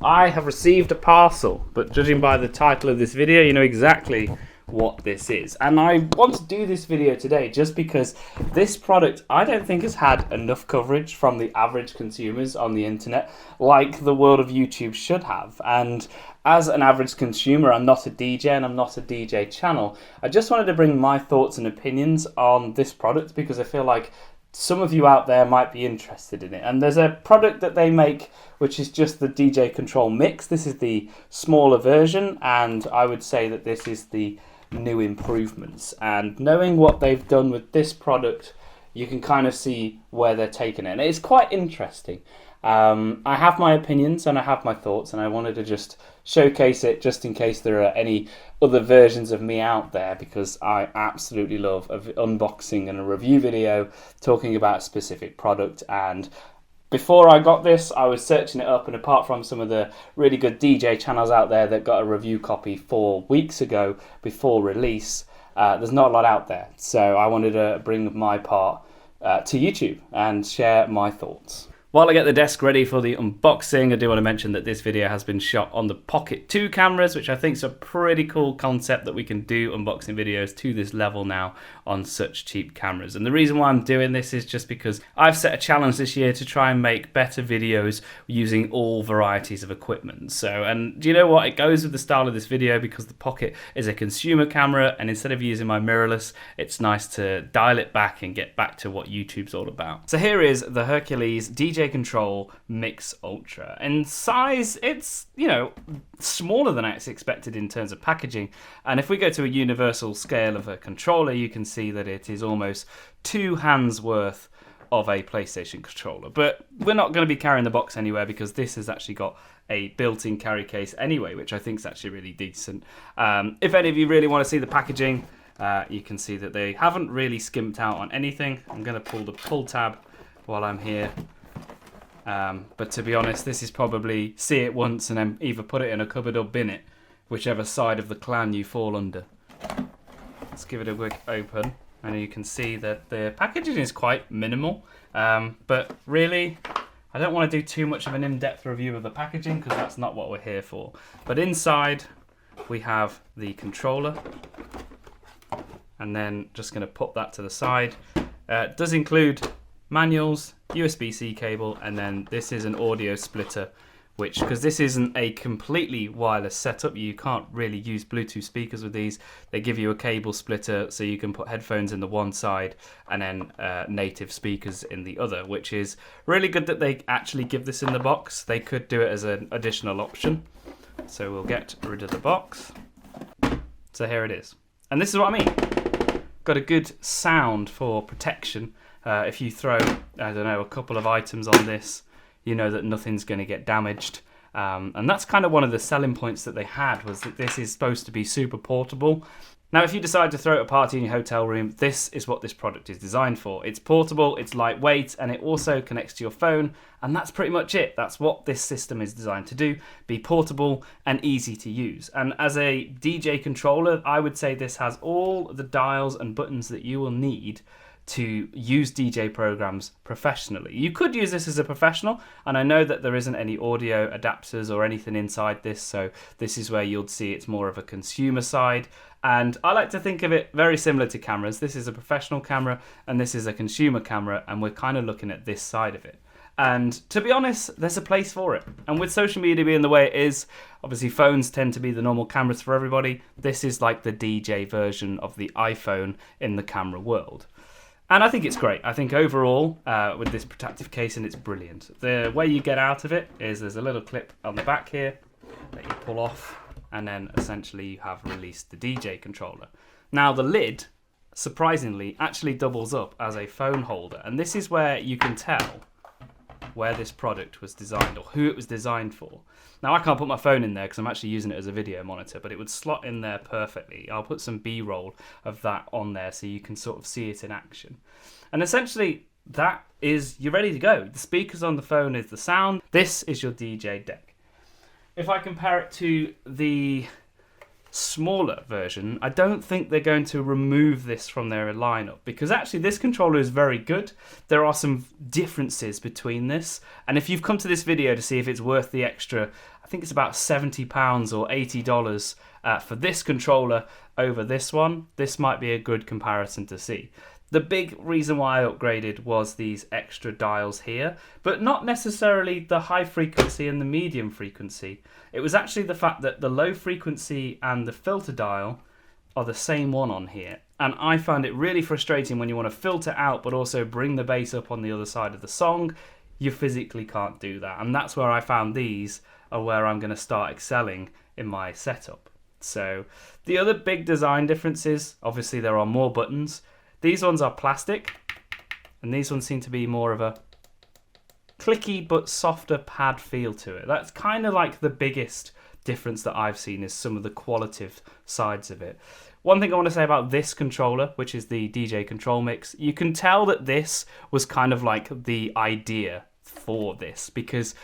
I have received a parcel, but judging by the title of this video, you know exactly what this is. And I want to do this video today just because this product I don't think has had enough coverage from the average consumers on the internet like the world of YouTube should have. And as an average consumer, I'm not a DJ and I'm not a DJ channel. I just wanted to bring my thoughts and opinions on this product because I feel like some of you out there might be interested in it. And there's a product that they make which is just the DJControl Mix. This is the smaller version, and I would say that this is the new improvements. And knowing what they've done with this product, you can kind of see where they're taking it. And it's quite interesting. I have my opinions and I have my thoughts, and I wanted to just showcase it just in case there are any other versions of me out there, because I absolutely love an unboxing and a review video talking about a specific product. And before I got this, I was searching it up, and apart from some of the really good DJ channels out there that got a review copy 4 weeks ago before release, there's not a lot out there. So I wanted to bring my part to YouTube and share my thoughts. While I get the desk ready for the unboxing, I do want to mention that this video has been shot on the Pocket 2 cameras, which I think is a pretty cool concept that we can do unboxing videos to this level now on such cheap cameras. And the reason why I'm doing this is just because I've set a challenge this year to try and make better videos using all varieties of equipment. So, and do you know what? It goes with the style of this video because the Pocket is a consumer camera, and instead of using my mirrorless, it's nice to dial it back and get back to what YouTube's all about. So here is the Hercules DJControl Mix Ultra. In size, it's, you know, smaller than I expected in terms of packaging. And if we go to a universal scale of a controller, you can see that it is almost 2 hands worth of a PlayStation controller. But we're not going to be carrying the box anywhere because this has actually got a built-in carry case anyway, which I think is actually really decent. If any of you really want to see the packaging, you can see that they haven't really skimped out on anything. I'm going to pull the pull tab while I'm here. But to be honest, this is probably see it once and then either put it in a cupboard or bin it, whichever side of the clan you fall under. Let's give it a quick open, and you can see that the packaging is quite minimal. But really, I don't want to do too much of an in-depth review of the packaging because that's not what we're here for. But inside, we have the controller, and then just going to put that to the side. It does include manuals, USB-C cable, and then this is an audio splitter, which, because this isn't a completely wireless setup, you can't really use Bluetooth speakers with these. They give you a cable splitter so you can put headphones in the one side and then native speakers in the other, which is really good that they actually give this in the box. They could do it as an additional option. So we'll get rid of the box. So here it is. And this is what I mean. Got a good sound for protection. If you throw, I don't know, a couple of items on this, you know that nothing's going to get damaged. And that's kind of one of the selling points that they had, was that this is supposed to be super portable. Now, if you decide to throw at a party in your hotel room, this is what this product is designed for. It's portable, it's lightweight, and it also connects to your phone. And that's pretty much it. That's what this system is designed to do, be portable and easy to use. And as a DJ controller, I would say this has all the dials and buttons that you will need to use DJ programs professionally. You could use this as a professional, and I know that there isn't any audio adapters or anything inside this, so this is where you'll see it's more of a consumer side. And I like to think of it very similar to cameras. This is a professional camera and this is a consumer camera, and we're kind of looking at this side of it. And to be honest, there's a place for it. And with social media being the way it is, obviously phones tend to be the normal cameras for everybody. This is like the DJ version of the iPhone in the camera world. And I think it's great. I think overall, with this protective casing, it's brilliant. The way you get out of it is there's a little clip on the back here that you pull off, and then essentially you have released the DJ controller. Now the lid, surprisingly, actually doubles up as a phone holder. And this is where you can tell where this product was designed or who it was designed for. Now I can't put my phone in there because I'm actually using it as a video monitor, but it would slot in there perfectly. I'll put some B-roll of that on there so you can sort of see it in action. And essentially that is, you're ready to go. The speakers on the phone is the sound. This is your DJ deck. If I compare it to the smaller version, I don't think they're going to remove this from their lineup, because actually this controller is very good. There are some differences between this, and if you've come to this video to see if it's worth the extra, I think it's about £70 or $80 for this controller over this one, this might be a good comparison to see. The big reason why I upgraded was these extra dials here, but not necessarily the high frequency and the medium frequency. It was actually the fact that the low frequency and the filter dial are the same one on here. And I found it really frustrating when you want to filter out but also bring the bass up on the other side of the song. You physically can't do that. And that's where I found these are where I'm going to start excelling in my setup. So the other big design differences, obviously there are more buttons. These ones are plastic, and these ones seem to be more of a clicky but softer pad feel to it. That's kind of like the biggest difference that I've seen, is some of the qualitative sides of it. One thing I want to say about this controller, which is the DJControl mix, you can tell that this was kind of like the idea for this, because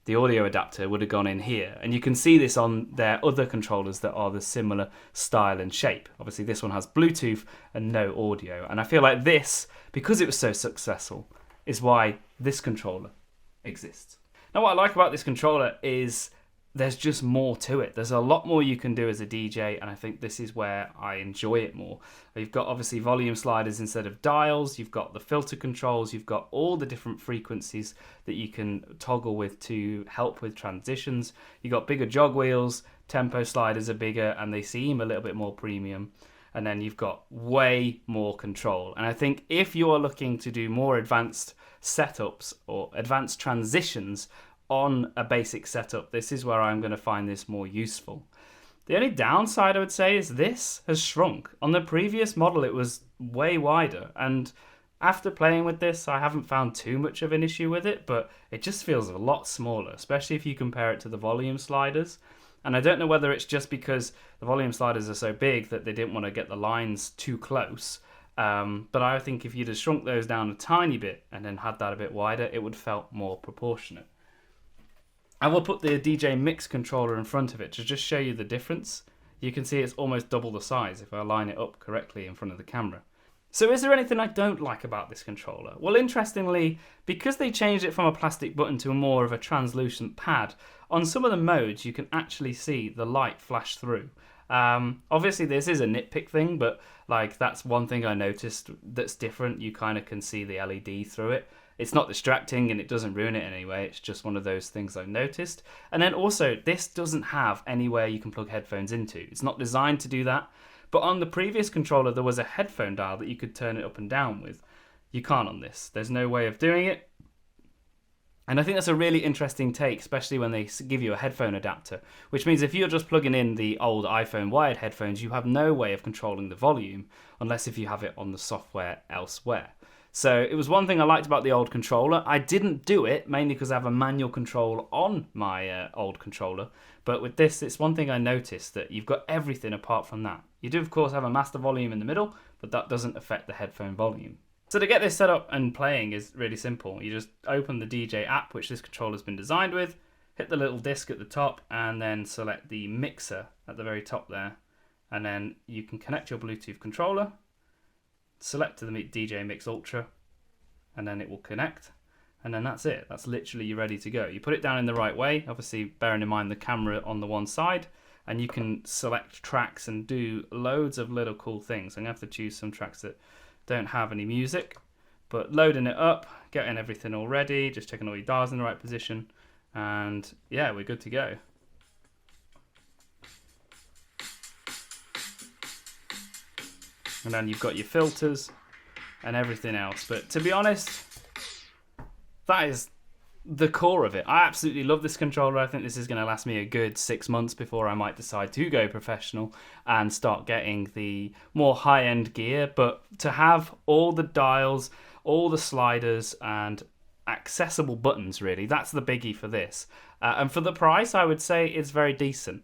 the audio adapter would have gone in here, and you can see this on their other controllers that are the similar style and shape. Obviously this one has Bluetooth and no audio, and I feel like this, because it was so successful, is why this controller exists. Now what I like about this controller is there's just more to it. There's a lot more you can do as a DJ, and I think this is where I enjoy it more. You've got obviously volume sliders instead of dials, you've got the filter controls, you've got all the different frequencies that you can toggle with to help with transitions. You've got bigger jog wheels, tempo sliders are bigger and they seem a little bit more premium. And then you've got way more control. And I think if you're looking to do more advanced setups or advanced transitions on a basic setup, this is where I'm going to find this more useful. The only downside I would say is this has shrunk. On the previous model it was way wider, and after playing with this I haven't found too much of an issue with it, but it just feels a lot smaller, especially if you compare it to the volume sliders. And I don't know whether it's just because the volume sliders are so big that they didn't want to get the lines too close, but I think if you'd have shrunk those down a tiny bit and then had that a bit wider, it would have felt more proportionate. I will put the DJ Mix controller in front of it to just show you the difference. You can see it's almost double the size if I line it up correctly in front of the camera. So is there anything I don't like about this controller? Well, interestingly, because they changed it from a plastic button to more of a translucent pad, on some of the modes you can actually see the light flash through. Obviously this is a nitpick thing, but like that's one thing I noticed that's different. You kind of can see the LED through it. It's not distracting and it doesn't ruin it anyway. It's just one of those things I've noticed. And then also, this doesn't have anywhere you can plug headphones into. It's not designed to do that. But on the previous controller, there was a headphone dial that you could turn it up and down with. You can't on this. There's no way of doing it. And I think that's a really interesting take, especially when they give you a headphone adapter, which means if you're just plugging in the old iPhone wired headphones, you have no way of controlling the volume unless if you have it on the software elsewhere. So it was one thing I liked about the old controller. I didn't do it, mainly because I have a manual control on my old controller. But with this, it's one thing I noticed, that you've got everything apart from that. You do, of course, have a master volume in the middle, but that doesn't affect the headphone volume. So to get this set up and playing is really simple. You just open the DJ app, which this controller's been designed with, hit the little disc at the top, and then select the mixer at the very top there. And then you can connect your Bluetooth controller, select the DJ Mix Ultra, and then it will connect, and then that's it. That's literally you ready to go. You put it down in the right way, obviously bearing in mind the camera on the one side, and you can select tracks and do loads of little cool things. I'm going to have to choose some tracks that don't have any music, but loading it up, getting everything all ready, just checking all your dials in the right position, and yeah, we're good to go. And then you've got your filters and everything else. But to be honest, that is the core of it. I absolutely love this controller. I think this is going to last me a good 6 months before I might decide to go professional and start getting the more high-end gear. But to have all the dials, all the sliders, and accessible buttons, really, that's the biggie for this. And for the price, I would say it's very decent.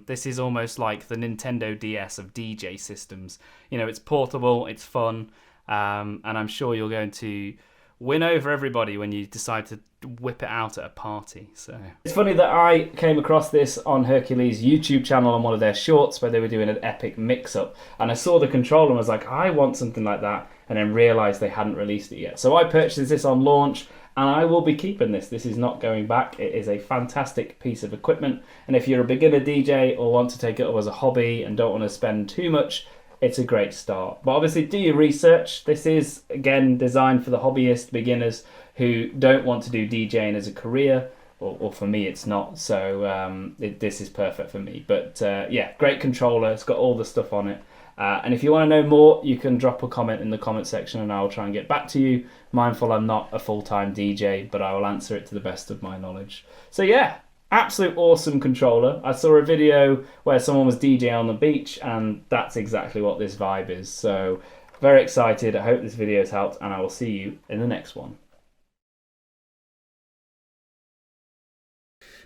This is almost like the Nintendo DS of DJ systems. You know, it's portable, it's fun, and I'm sure you're going to win over everybody when you decide to whip it out at a party. So it's funny that I came across this on Hercules' YouTube channel on one of their shorts where they were doing an epic mix-up, and I saw the controller and was like, I want something like that, and then realised they hadn't released it yet. So I purchased this on launch, and I will be keeping this. This is not going back. It is a fantastic piece of equipment, and if you're a beginner DJ or want to take it up as a hobby and don't want to spend too much, it's a great start. But obviously do your research. This is, again, designed for the hobbyist beginners who don't want to do DJing as a career, or for me it's not, so this is perfect for me. But yeah, great controller. It's got all the stuff on it. And if you want to know more, you can drop a comment in the comment section and I'll try and get back to you. Mindful I'm not a full-time DJ, but I will answer it to the best of my knowledge. So yeah, absolute awesome controller. I saw a video where someone was DJing on the beach, and that's exactly what this vibe is. So very excited. I hope this video has helped, and I will see you in the next one.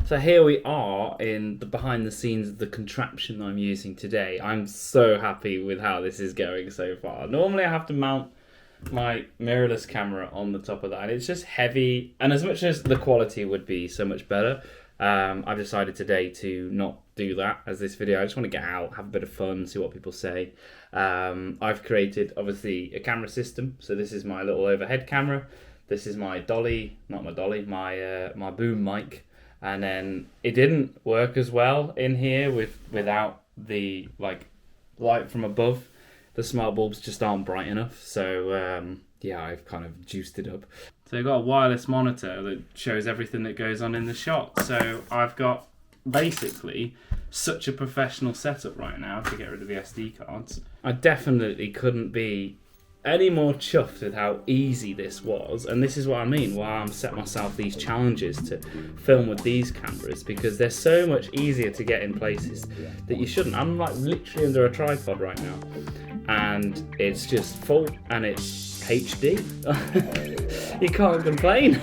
So here we are in the behind the scenes of the contraption I'm using today. I'm so happy with how this is going so far. Normally I have to mount my mirrorless camera on the top of that, and it's just heavy, and as much as the quality would be so much better, I've decided today to not do that as this video. I just want to get out, have a bit of fun, see what people say. I've created obviously a camera system. So this is my little overhead camera. This is my dolly, not my dolly, my boom mic. And then it didn't work as well in here without the light from above. The smart bulbs just aren't bright enough. So yeah, I've kind of juiced it up. So I've got a wireless monitor that shows everything that goes on in the shot. So I've got basically such a professional setup right now to get rid of the SD cards. I definitely couldn't be any more chuffed with how easy this was, and this is what I mean why I'm set myself these challenges to film with these cameras, because they're so much easier to get in places that you shouldn't. I'm like literally under a tripod right now, and it's just full and it's HD. You can't complain.